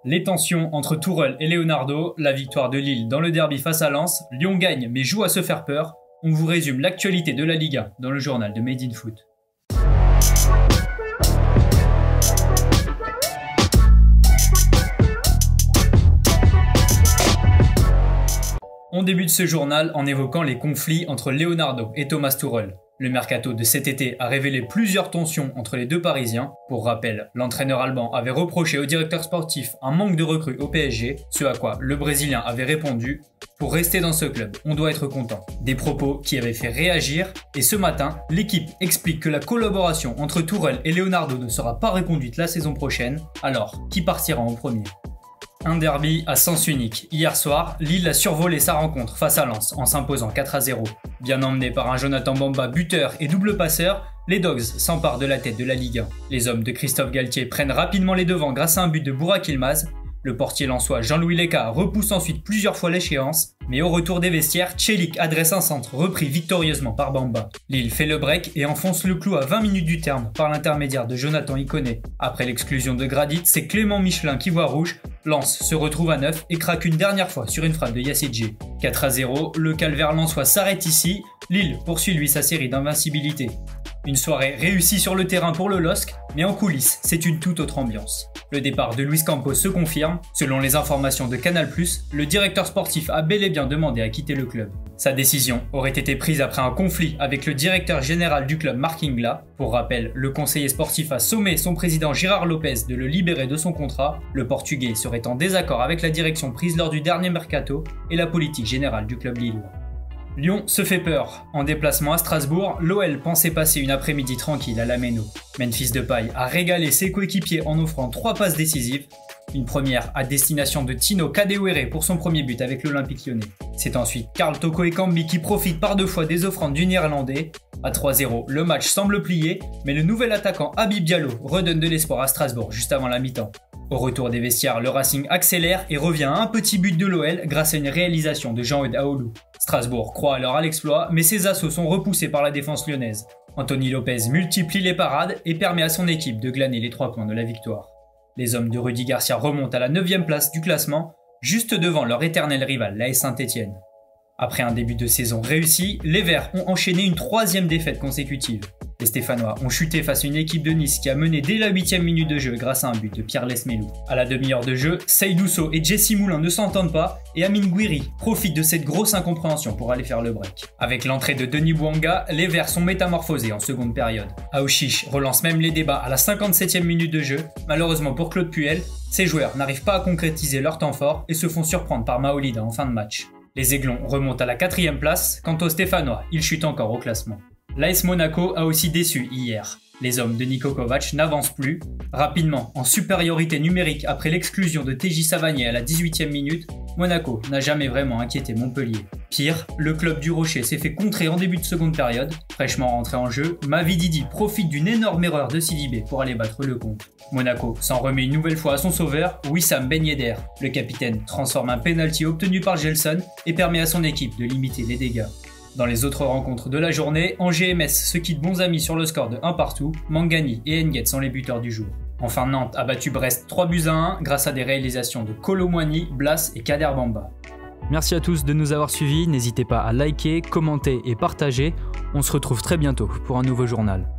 Les tensions entre Tourelle et Leonardo, la victoire de Lille dans le derby face à Lens, Lyon gagne mais joue à se faire peur. On vous résume l'actualité de la Ligue 1 dans le journal de Made in Foot. On débute ce journal en évoquant les conflits entre Leonardo et Thomas Tuchel. Le mercato de cet été a révélé plusieurs tensions entre les deux Parisiens. Pour rappel, l'entraîneur allemand avait reproché au directeur sportif un manque de recrues au PSG, ce à quoi le Brésilien avait répondu « Pour rester dans ce club, on doit être content ». Des propos qui avaient fait réagir, et ce matin, l'équipe explique que la collaboration entre Tuchel et Leonardo ne sera pas reconduite la saison prochaine. Alors, qui partira en premier ? Un derby à sens unique. Hier soir, Lille a survolé sa rencontre face à Lens en s'imposant 4-0. Bien emmenés par un Jonathan Bamba buteur et double passeur, les Dogs s'emparent de la tête de la Ligue 1. Les hommes de Christophe Galtier prennent rapidement les devants grâce à un but de Burak Yılmaz. Le portier lensois Jean-Louis Léka repousse ensuite plusieurs fois l'échéance, mais au retour des vestiaires, Celik adresse un centre repris victorieusement par Bamba. Lille fait le break et enfonce le clou à 20 minutes du terme par l'intermédiaire de Jonathan Iconé. Après l'exclusion de Gradit, c'est Clément Michelin qui voit rouge. Lens se retrouve à 9 et craque une dernière fois sur une frappe de Yacidji. 4-0, le calvaire lensois s'arrête ici. Lille poursuit lui sa série d'invincibilité. Une soirée réussie sur le terrain pour le LOSC, mais en coulisses, c'est une toute autre ambiance. Le départ de Luis Campos se confirme. Selon les informations de Canal+, le directeur sportif a bel et bien demandé à quitter le club. Sa décision aurait été prise après un conflit avec le directeur général du club Marc Ingla. Pour rappel, le conseiller sportif a sommé son président Gérard Lopez de le libérer de son contrat. Le Portugais serait en désaccord avec la direction prise lors du dernier mercato et la politique générale du club lillois. Lyon se fait peur. En déplacement à Strasbourg, l'OL pensait passer une après-midi tranquille à la Méno. Memphis Depay a régalé ses coéquipiers en offrant 3 passes décisives. Une première à destination de Tino Kadewere pour son premier but avec l'Olympique lyonnais. C'est ensuite Karl Toko Ekambi qui profite par 2 fois des offrandes du Néerlandais. À 3-0, le match semble plié, mais le nouvel attaquant Habib Diallo redonne de l'espoir à Strasbourg juste avant la mi-temps. Au retour des vestiaires, le Racing accélère et revient à un petit but de l'OL grâce à une réalisation de Jean-Eudes Aoulou. Strasbourg croit alors à l'exploit, mais ses assauts sont repoussés par la défense lyonnaise. Anthony Lopez multiplie les parades et permet à son équipe de glaner les 3 points de la victoire. Les hommes de Rudy Garcia remontent à la 9e place du classement, juste devant leur éternel rival, l'AS Saint-Etienne. Après un début de saison réussi, les Verts ont enchaîné une 3e défaite consécutive. Les Stéphanois ont chuté face à une équipe de Nice qui a mené dès la 8e minute de jeu grâce à un but de Pierre Lesmelou. À la demi-heure de jeu, Seydou Sow et Jesse Moulin ne s'entendent pas et Amine Gouiri profite de cette grosse incompréhension pour aller faire le break. Avec l'entrée de Denis Bouanga, les Verts sont métamorphosés en seconde période. Aouchiche relance même les débats à la 57e minute de jeu. Malheureusement pour Claude Puel, ses joueurs n'arrivent pas à concrétiser leur temps fort et se font surprendre par Maolida en fin de match. Les Aiglons remontent à la 4e place, quant aux Stéphanois, ils chutent encore au classement. L'AS Monaco a aussi déçu hier. Les hommes de Niko Kovac n'avancent plus. Rapidement, en supériorité numérique après l'exclusion de TJ Savanier à la 18e minute, Monaco n'a jamais vraiment inquiété Montpellier. Pire, le club du Rocher s'est fait contrer en début de seconde période. Fraîchement rentré en jeu, Mavididi profite d'une énorme erreur de Sidibé pour aller battre le compte. Monaco s'en remet une nouvelle fois à son sauveur, Wissam Ben Yedder. Le capitaine transforme un penalty obtenu par Gelson et permet à son équipe de limiter les dégâts. Dans les autres rencontres de la journée, Angers et Metz se quittent bons amis sur le score de 1 partout, Mangani et Nguet sont les buteurs du jour. Enfin, Nantes a battu Brest 3-1 grâce à des réalisations de Kolo Muani, Blas et Kader Bamba. Merci à tous de nous avoir suivis, n'hésitez pas à liker, commenter et partager. On se retrouve très bientôt pour un nouveau journal.